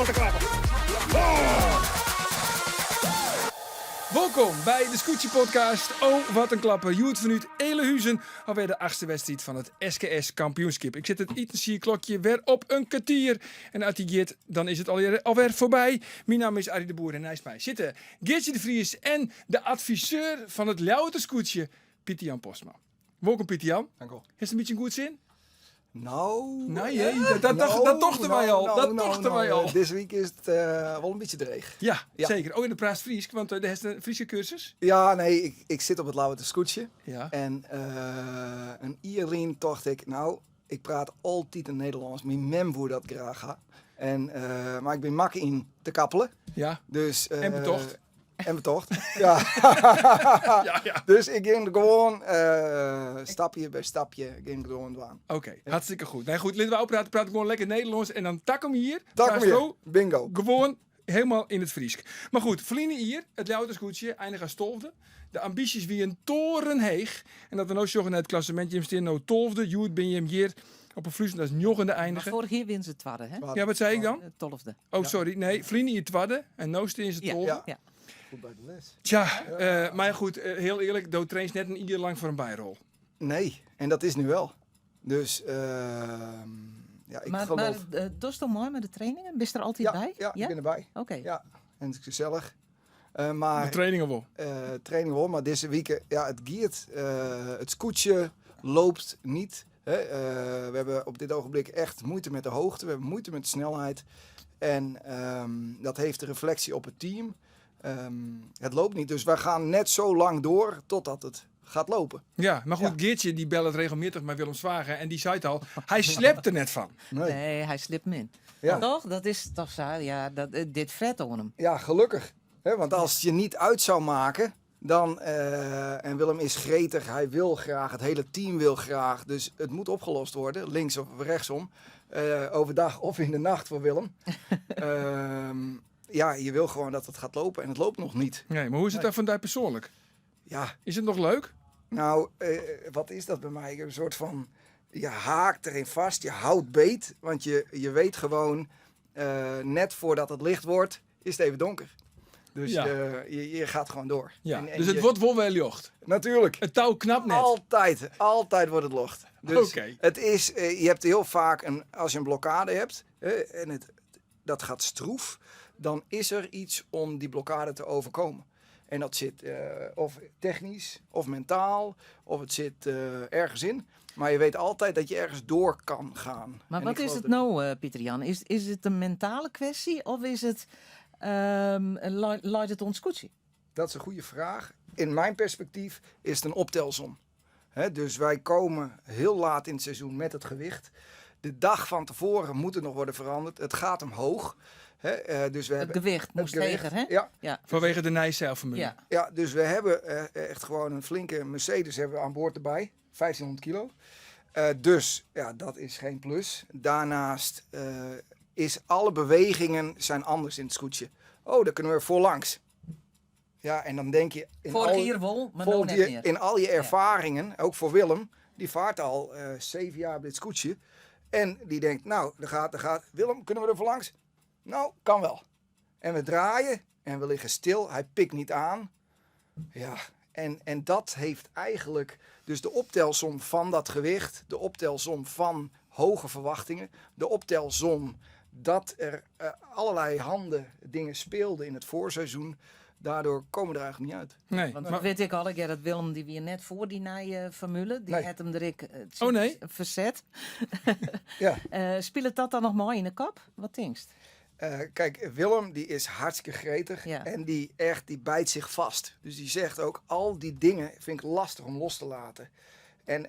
grote klappen. Welkom bij de Scootsie Podcast. Oh, wat een klapper. Joet vanuit Elehuizen. Alweer de 8e wedstrijd van het SKS kampioenschap. Ik zet het klokje weer op een kwartier. En als die gaat, dan is het alweer voorbij. Mijn naam is Arie de Boer en naast mij zitten Geertje de Vries en de adviseur van het Ljouwerte Scootje, Pieter-Jan Postma. Welkom Pieter-Jan. Dank u. Heeft het een beetje een goed zin? Nou... Dat tochten wij al. Deze week is het wel een beetje dreig. Ja, Ja. zeker. Oh, in de Praat Fries, want er is een Friese cursus. Ja, nee, ik zit op het Ljouwerte Scootje. Ja. En een Ierlien dacht ik, nou, ik praat altijd in Nederlands. Mijn mem woer dat graag ga. Maar ik ben mak in te kappelen. Ja. Dus, En betocht. En betocht, ja. Ja. Dus ik ging er gewoon stapje bij stapje ging er gewoon doen. Oké, hartstikke goed. Nee, goed, laten we oppraten. Praat gewoon lekker Nederlands. En dan tak hem hier. Tak daar hem hier. zo, Bingo. gewoon helemaal in het Friesk. Maar goed, verliezen hier, het Ljouwerte Scootje, eindig als 12e. De ambities wie een toren heeg. En dat we nou zorgen naar het klassementje. Je staan nou 12e. Joet ben je hem hier op een vloes. Dat is nog in de Maar eindigen. vorig jaar win ze het hè? Ja, wat zei ik dan? De 12e. Oh, sorry. Nee, verliezen hier 12e. En nou staan ze 12e. Ja. Ja. Goed bij de les. Tja, maar goed, heel eerlijk. Doe trains net een ieder lang voor een bijrol. Nee, en dat is nu wel. Dus ja, ik Maar geloof... dat is toch mooi met de trainingen? Ben je er altijd bij? Ja, ik ben erbij. Oké. Ja, en het is gezellig. De Maar trainingen wel. training hoor, maar deze week, ja, het giert. Het scootje loopt niet. Hè. We hebben op dit ogenblik echt moeite met de hoogte. We hebben moeite met de snelheid. En dat heeft de reflectie op het team. Het loopt niet, dus wij gaan net zo lang door totdat het gaat lopen. Ja, maar goed, Ja. Geertje die belt regelmatig met Willem Zwager. En die zei het al, hij slept er net van. Nee, hij slipt me in. Ja. Toch? Dat is toch zo. Ja, dit vet aan hem. Ja, gelukkig. Hè, want als het je niet uit zou maken, dan... en Willem is gretig, hij wil graag, het hele team wil graag. Dus het moet opgelost worden, links of rechtsom. Overdag of in de nacht voor Willem. Ja, je wil gewoon dat het gaat lopen en het loopt nog niet. Nee, maar hoe is het daar vandaag persoonlijk? Ja, Is het nog leuk? nou, wat is dat bij mij? Een soort van, je haakt erin vast, je houdt beet. Want je weet gewoon, net voordat het licht wordt, is het even donker. Dus Ja. je gaat gewoon door. Ja, En dus het je- wordt wel wel jocht. Natuurlijk. Het touw knapt net. Altijd wordt het locht. Dus Oké. het is, je hebt heel vaak, als je een blokkade hebt en dat gaat stroef, dan is er iets om die blokkade te overkomen. En dat zit of technisch, of mentaal, of het zit ergens in. Maar je weet altijd dat je ergens door kan gaan. Maar En wat ik is geloof het nou, Pieter-Jan? Is het een mentale kwestie of is het... laat het ons scootje? Dat is een goede vraag. In mijn perspectief is het een optelsom. Dus wij komen heel laat in het seizoen met het gewicht. De dag van tevoren moet het nog worden veranderd. Het gaat omhoog. Dus we Het hebben gewicht moest gewicht, tegen, hè? Ja, Ja. Vanwege de Nijszeilformule. Ja. ja, dus we hebben echt gewoon een flinke Mercedes hebben we aan boord erbij. 1500 kilo. Dus ja, dat is geen plus. Daarnaast is alle bewegingen zijn anders in het scootje. Oh, daar kunnen we voorlangs. Ja, en dan denk je... Vorig jaar wel, maar nu volg net je meer. in al je ervaringen, ook voor Willem, die vaart al 7 jaar op dit scootje. En die denkt, nou, daar gaat. Willem, kunnen we er voorlangs? Nou, kan wel. En we draaien en we liggen stil. Hij pikt niet aan. Ja, en dat heeft eigenlijk dus de optelsom van dat gewicht, de optelsom van hoge verwachtingen, de optelsom dat er allerlei dingen speelden in het voorseizoen. Daardoor komen we er eigenlijk niet uit. Nee, Want maar, dat weet ik al, dat Willem die weer net voor die formule, die Nee. had hem er Oh, nee? verzet. Ja. Speelt dat dan nog mooi in de kap? Wat denkst? Kijk, Willem die is hartstikke gretig Ja. en die bijt zich vast. Dus die zegt ook, al die dingen vind ik lastig om los te laten. En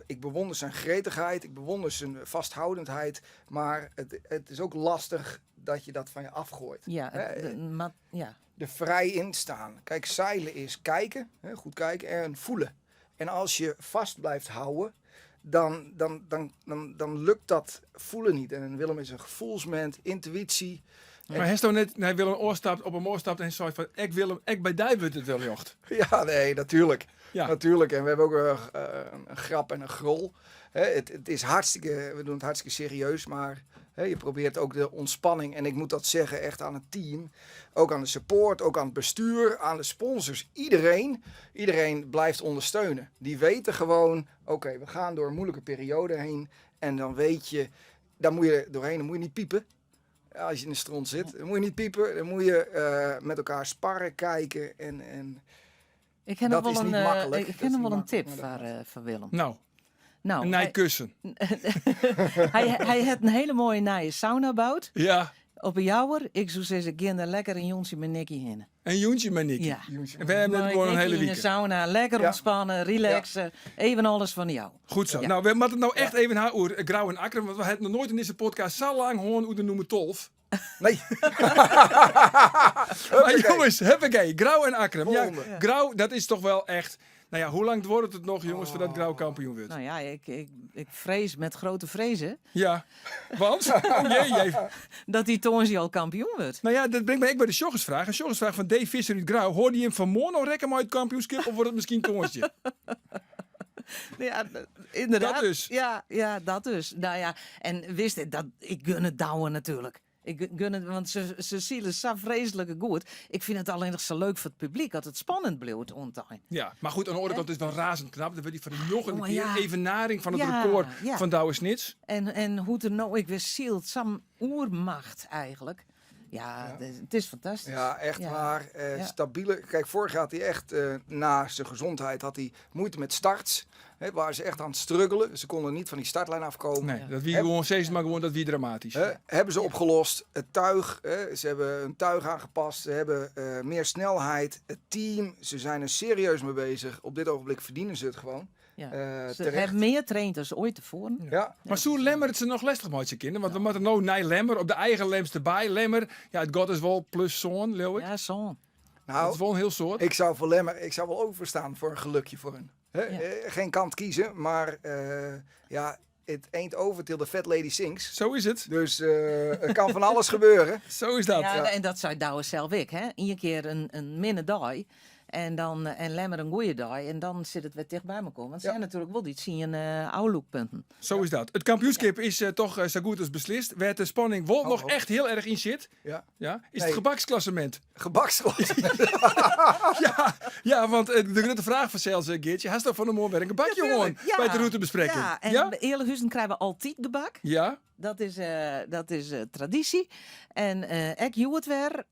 ik bewonder zijn gretigheid, ik bewonder zijn vasthoudendheid, maar het is ook lastig dat je dat van je afgooit. Ja, maar ja. Er vrij in staan. Kijk, zeilen is kijken, goed kijken en voelen. En als je vast blijft houden, dan lukt dat voelen niet. En Willem is een gevoelsmens, intuïtie. Maar hij is toch net, hij wil een oorstap op een oorstap en zei van, ik wil hem, ik bij die wordt het wel, jocht. Ja, nee, natuurlijk. Ja. Natuurlijk. En we hebben ook een grap en een grol. Het is hartstikke, we doen het hartstikke serieus, maar je probeert ook de ontspanning. En ik moet dat zeggen, echt aan het team. Ook aan de support, ook aan het bestuur, aan de sponsors. Iedereen blijft ondersteunen. Die weten gewoon, oké, we gaan door een moeilijke periode heen. En dan weet je, daar moet je doorheen, dan moet je niet piepen. Als je in de stront zit, dan moet je niet piepen. Dan moet je met elkaar sparren, kijken en Ik ken dat nog is wel niet een, makkelijk. ik Dat ken is nog niet wel een makkelijk, tip maar voor Willem. Nou, Nou, een nijkussen. hij heeft een hele mooie nieuwe sauna gebouwd. Ja, Op een jouwer. Ik zou zeggen, ik er lekker een jonsje met Nicky heen. een joentje met Nicky. Ja. En we hebben net gewoon een hele in de week. sauna, lekker Ja. ontspannen, relaxen. Even alles van jou. Goed zo. Ja. Nou, we moeten het nou echt even naar over Grauw en Akker, want we hebben nog nooit in deze podcast zo lang gewoon hoe de noemen Tolf. nee. Maar jongens, huppakee, Grauw en Akker. Ja, Volgende. Grauw, dat is toch wel echt... Nou ja, hoe lang wordt het nog, jongens, voordat Grauw kampioen wordt? Nou ja, ik vrees met grote vrezen Ja, want? Oh jee. dat die Toonsie al kampioen wordt. Nou ja, dat brengt mij ook bij de Sjoggersvraag. Een Sjoggersvraag van Dave Visser uit Grauw. Hoorde je hem van morgen rekken maar uit het kampioenschap of wordt het misschien Toonsje? Ja, inderdaad. Dat dus. Ja, dat dus. Nou ja, en wist je, dat ik gun het douwen natuurlijk. Ik gun het, want ze zielen zo vreselijk goed. Ik vind het alleen nog zo leuk voor het publiek, dat het spannend blijft ontein. Ja, maar goed, aan de andere kant is het wel razend knap. Dan wordt hij van nog een Oh, keer ja. evenaring van het Ja, record ja. van Douwe Snits. En hoe het er nou ik weer zielt, zo'n oermacht eigenlijk. Ja, het is fantastisch. Ja, echt Ja. waar. Ja. Stabiele. Kijk, vorig jaar had hij echt, na zijn gezondheid, had hij moeite met starts. Waar ze echt aan het struggelen. Ze konden niet van die startlijn afkomen. Nee, dat wie Heb- gewoon steeds maar gewoon dat wie dramatisch. Hebben ze opgelost. Het tuig, ze hebben een tuig aangepast. Ze hebben meer snelheid. Het team, ze zijn er serieus mee bezig. Op dit ogenblik verdienen ze het gewoon. Ja. Ze Terecht. hebben meer traind dan ooit tevoren. Ja, Maar zo Lemmer het ze nog lastig met zijn kinderen. Want we moeten nou naar Lemmer op de eigen Lems erbij. Lemmer, ja, het god is wel plus zoon, Leeuwik. Ja, zo. Het nou, is wel een heel soort. ik zou voor Lemmer, ik zou wel overstaan voor een gelukje voor hun. Ja. Geen kant kiezen, maar ja, it ain't over till the fat lady sings. Zo is het. Dus er kan van alles gebeuren. Zo is dat. Ja, en dat zei Douwe zelf ik, hè. Iedere keer een minne dag. En dan en Lemmer een goede dag. En dan zit het weer dicht bij me komen. Want ze zijn natuurlijk wel iets in outlookpunten. Zo is dat. Het kampioenschap is toch zo goed als beslist. Waar de spanning wel nog echt heel erg in zit. Ja. Ja, is Nee. het gebaksklassement. Gebaksrood. Ja, want de grote vraag van zelfs, Geertje. Hij staat van de morgen weer een gebakje gewoon bij de routebespreking. Ja, en Ja? bij Eerlijkhuizen krijgen we altijd gebak. Ja? Dat is traditie. En ik doe het weer.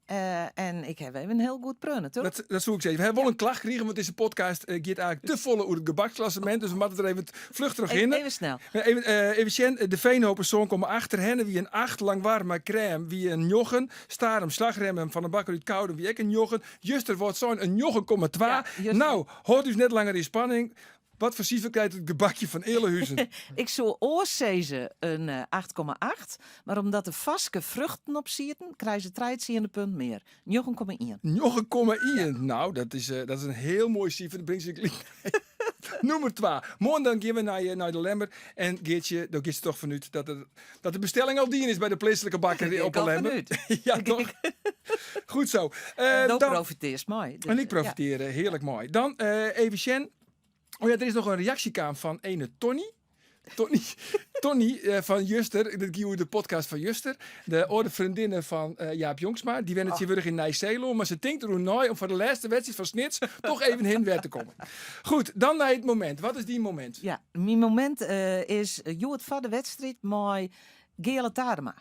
En ik heb even een heel goed prunnen, toch? Dat zou ik zeggen. We hebben wel een klacht gekregen, want deze podcast gaat eigenlijk te volle over het gebaksklassement. Dus we moeten er even vluchtig in. Even snel. Even Sjen, de Veenhopersoon komen achter hen. Wie een 8 lang warme crème. Wie een jochen. Starum slagremmen van de bakker uit Kouden. Wie ik een jochen. Juster wordt zo'n een jochen, 2. Ja, juster. Nou, hoort dus net langer in spanning. Wat voor cijfer krijgt het gebakje van Eerlehuizen? Ik zou oorzezen een 8,8. Maar omdat er vaske vruchten op zitten, krijgen ze 13 punt meer. 9,1. Nog een komma in. Nou, dat is een heel mooi cijfer. Dat brengt ze Nummer 2. Morgen dan gaan we naar de Lemmer. En Geertje, dan is het toch vanuit dat de bestelling al dien is bij de plaatselijke bakker op de Lemmer. Ja, toch? Goed zo. Dan Dan, profiteert mij. Dus, en ik profiteer heerlijk mooi. Dan even Sjen. Oh ja, er is nog een reactiekaam van ene Tony. Tony van Juster, dat is de podcast van Juster. De oude vriendinnen van Jaap Jongsma. Die werden het hier weer in Nijselo. Maar ze denkt er nooit om voor de laatste wedstrijd van Snits toch even heen weer te komen. Goed, dan naar het moment. Wat is die moment? Ja, mijn moment is Joet van de wedstrijd met Gele Tadema.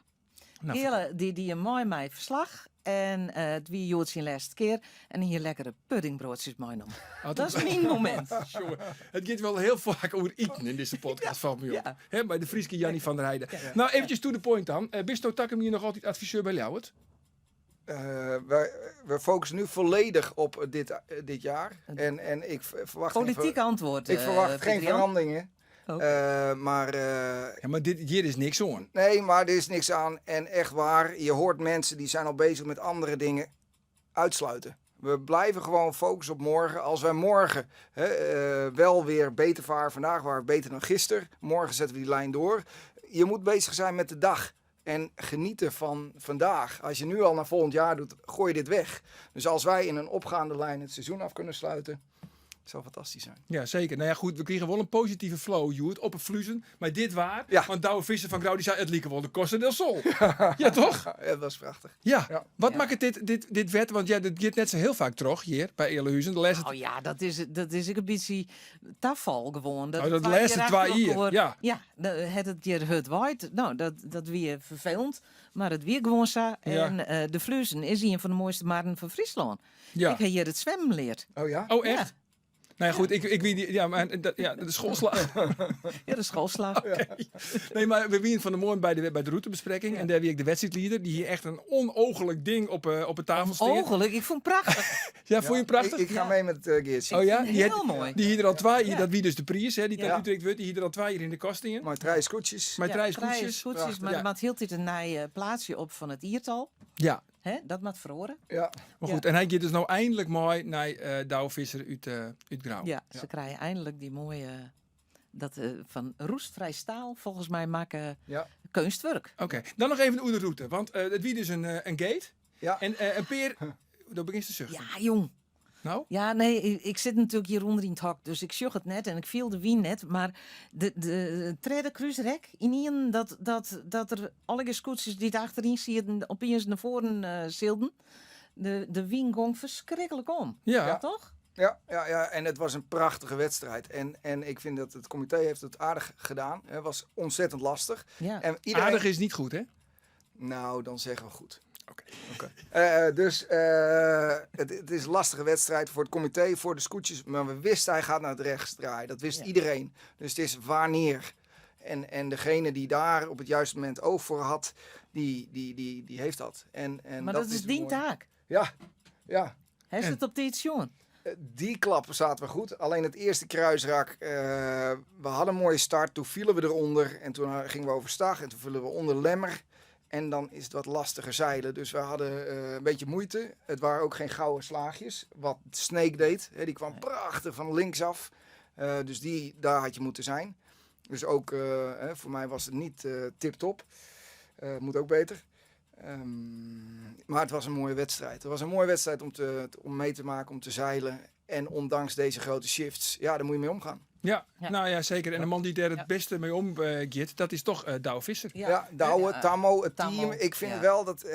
Nou, Gele, die een mooi mij verslag. En het wie Joet zijn laatste keer. En hier lekkere puddingbroodjes mee noemen. Dat is mijn moment. Jongen, het gaat wel heel vaak over eten in deze podcast, valt me op. Ja. Hè, bij de Frieske Jannie van der Heijden. Nou, eventjes to the point dan. Bisto Takkem hier nog altijd adviseur bij Ljouwert? We focussen nu volledig op dit jaar. En ik verwacht Politiek antwoord. ik verwacht geen Adriaan. veranderingen. Oké. Maar Ja, maar hier is niks aan. nee, maar er is niks aan. En echt waar, je hoort mensen die zijn al bezig met andere dingen uitsluiten. We blijven gewoon focussen op morgen. Als wij morgen wel weer beter varen, vandaag waren we beter dan gisteren. Morgen zetten we die lijn door. Je moet bezig zijn met de dag. en genieten van vandaag. Als je nu al naar volgend jaar doet, gooi je dit weg. Dus als wij in een opgaande lijn het seizoen af kunnen sluiten, zou fantastisch zijn. Ja, zeker. Nou ja, goed, we kregen wel een positieve flow, Joert, op het vluzen. Maar dit waar, Ja. want Douwe Visser van Grauw, die zei, het lieke wel de Costa del Sol. Ja, toch? Ja, dat was prachtig. Ja. Ja. Wat Ja. maakt het dit wet? Want ja, dit gaat net zo heel vaak terug hier bij Eerlehuizen. De laatste Oh ja, dat is een beetje tafel gewoon. Oh, het dat twee laatste keer twee achter hier, elkaar- ja. Ja, het hier het waait. Nou, dat weer vervelend. Maar het weer gewoon zo. En de Vluzen is een van de mooiste markten van Friesland. Ja. Ik heb hier het zwemmen geleerd. Oh ja? Oh, echt? Ja. Nou ja, goed, ik weet niet. Ja, maar de schoolslag. Ja, de schoolslag. Nee, maar we waren van de morgen bij de routebespreking. En daar wie ik de wedstrijdleider, die hier echt een onogelijk ding op de tafel steekt. Ongeluk, ik vond het prachtig. Ja, vond je hem prachtig? Ik ga Ja. mee met Geertje. Oh ja? Heel mooi. Die hier er al twee, Ja. dat wie dus de prijs, hè, die Ja. ten Utrecht wordt, die hier er al twee hier in de kast in. Maar 3 scootjes. Maar drie Draaien scootjes. scootjes, Prachtig, maar ja. het hield dit een nij plaatsje op van het iertal. Ja, Hè? Dat moet verhoren. Ja. maar goed. En hij gaat dus nou eindelijk mooi naar Douwe Visser uit Grauw. Ja, ze krijgen eindelijk die mooie... van roestvrij staal, volgens mij, maken Ja. Oké, kunstwerk. dan nog even de route. Want het wie dus een gate. Ja. En een peer, daar begint te zuchten. Ja, jong. Nou? Ja, nee, ik zit natuurlijk hieronder in het hok, dus ik zag het net en ik viel de wien net. Maar de tweede cruiserek, in een dat er alle scootjes die het achterin zitten opeens naar voren zeilden. De wien ging verschrikkelijk om. Ja. Toch? Ja, en het was een prachtige wedstrijd. En ik vind dat het comité heeft het aardig gedaan. Het was ontzettend lastig. Ja. En iedereen... Aardig is niet goed, hè? Nou, dan zeggen we goed. Oké. Dus het is een lastige wedstrijd voor het comité, voor de scootjes. Maar we wisten hij gaat naar het rechts draaien. Dat wist Ja. iedereen. Dus het is wanneer. En degene die daar op het juiste moment oog voor had, die heeft dat. En Maar dat is het die mooie. taak. Ja. Hij zit op dit jongen. Die klappen zaten we goed. Alleen het eerste kruisrak, we hadden een mooie start. Toen vielen we eronder en toen gingen we over stag en toen vielen we onder lemmer. En dan is het wat lastiger zeilen. Dus we hadden een beetje moeite. Het waren ook geen gouden slaagjes. Wat Snake deed. Hè, die kwam prachtig van linksaf. Dus daar had je moeten zijn. Dus ook voor mij was het niet tip-top. Moet ook beter. Maar het was een mooie wedstrijd. Het was een mooie wedstrijd om mee te maken, om te zeilen. En ondanks deze grote shifts, ja, daar moet je mee omgaan. Ja, Ja. nou ja, zeker. En de man die er het Ja. beste mee omgaat, dat is toch Douwe Visser. Ja, Douwe, Tammo, het Tammo, team. Ik vind ja. wel dat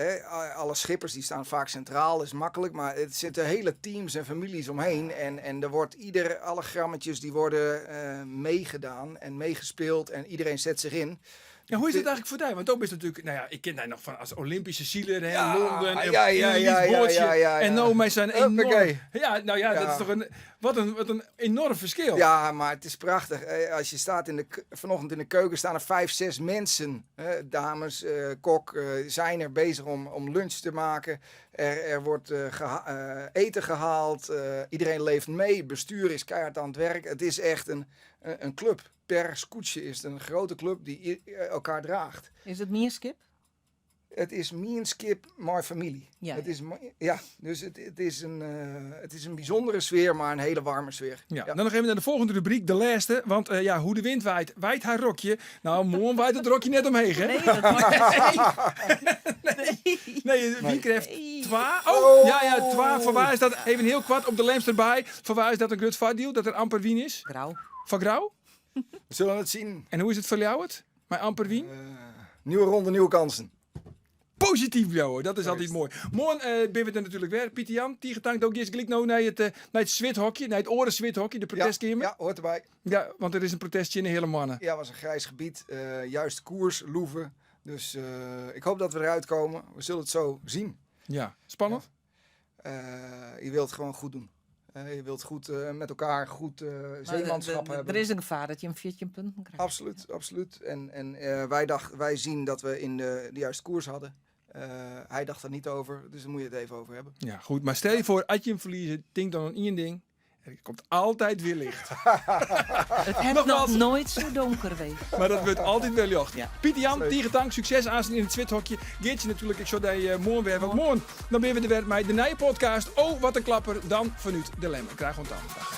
alle schippers die staan vaak centraal, dat is makkelijk. Maar het zitten hele teams en families omheen. En er wordt alle grammetjes die worden meegedaan en meegespeeld. En iedereen zet zich in. Ja, hoe is het eigenlijk voor jou? Want ook is natuurlijk, nou ja, ik ken hij nog van als Olympische zieler, hè, Ja, Londen en ja, in een ja, lief ja, bootje. ja, ja, ja. En nou met zijn enorm... Hoppakee. Ja, nou ja, dat Ja. is toch wat een enorm verschil. Ja, maar het is prachtig. Als je staat vanochtend in de keuken staan er 5, 6 mensen. Dames, kok, zijn er bezig om lunch te maken. Er wordt eten gehaald. Iedereen leeft mee. Bestuur is keihard aan het werk. Het is echt een club. Per scootje is het een grote club die elkaar draagt. Is het meer skip? Het is me en Skip, mijn familie. Ja, Het is, dus het is een bijzondere sfeer, maar een hele warme sfeer. Ja, dan nog even naar de volgende rubriek, de laatste. Want ja, hoe de wind waait, waait haar rokje. Nou, morgen waait het rokje net omheen, hè? Nee, dat Nee, wie krijgt Nee. twa? Oh, ja, twa. Voor waar is dat, even heel kwart op de lemst erbij. Voor waar is dat een grut vaardeal, dat er amper wien is? Grauw. Van Grauw? We zullen het zien. En hoe is het voor jou het? Mijn amper wien? Nieuwe ronde, nieuwe kansen. Positief, jou, dat is altijd mooi. Morgen ben we er natuurlijk weer. Pieter Jan, die getankt ook eerst gelijk nou naar het zwithokje, naar het oren zwithokje, de protestkamer. Ja, hoort erbij. Ja, want er is een protestje in de hele mannen. Ja, het was een grijs gebied. Juist koers, loeven. Dus ik hoop dat we eruit komen. We zullen het zo zien. Ja, spannend. Je wilt het gewoon goed doen. Je wilt goed met elkaar goed zeemanschap hebben. Er is een gevaar dat je een 14 punten krijgt. Absoluut, absoluut. En wij zien dat we in de juiste koers hadden. Hij dacht er niet over, dus daar moet je het even over hebben. Ja, goed. Maar stel je voor, als je hem verliest, denk dan aan één ding. Er komt altijd weer licht. Het heeft nog Nogmaals. nooit zo donker geweest. Maar dat wordt altijd wel licht. Ja. Pieter Jan, Leuk. Tiegetank, succes aan in het zwithokje. Geertje natuurlijk, ik zou dat morgen weer. Want morgen dan ben we er weer met de nieuwe podcast. Oh, wat een klapper. Dan vanuit de Lem. Ik krijg gewoon dag.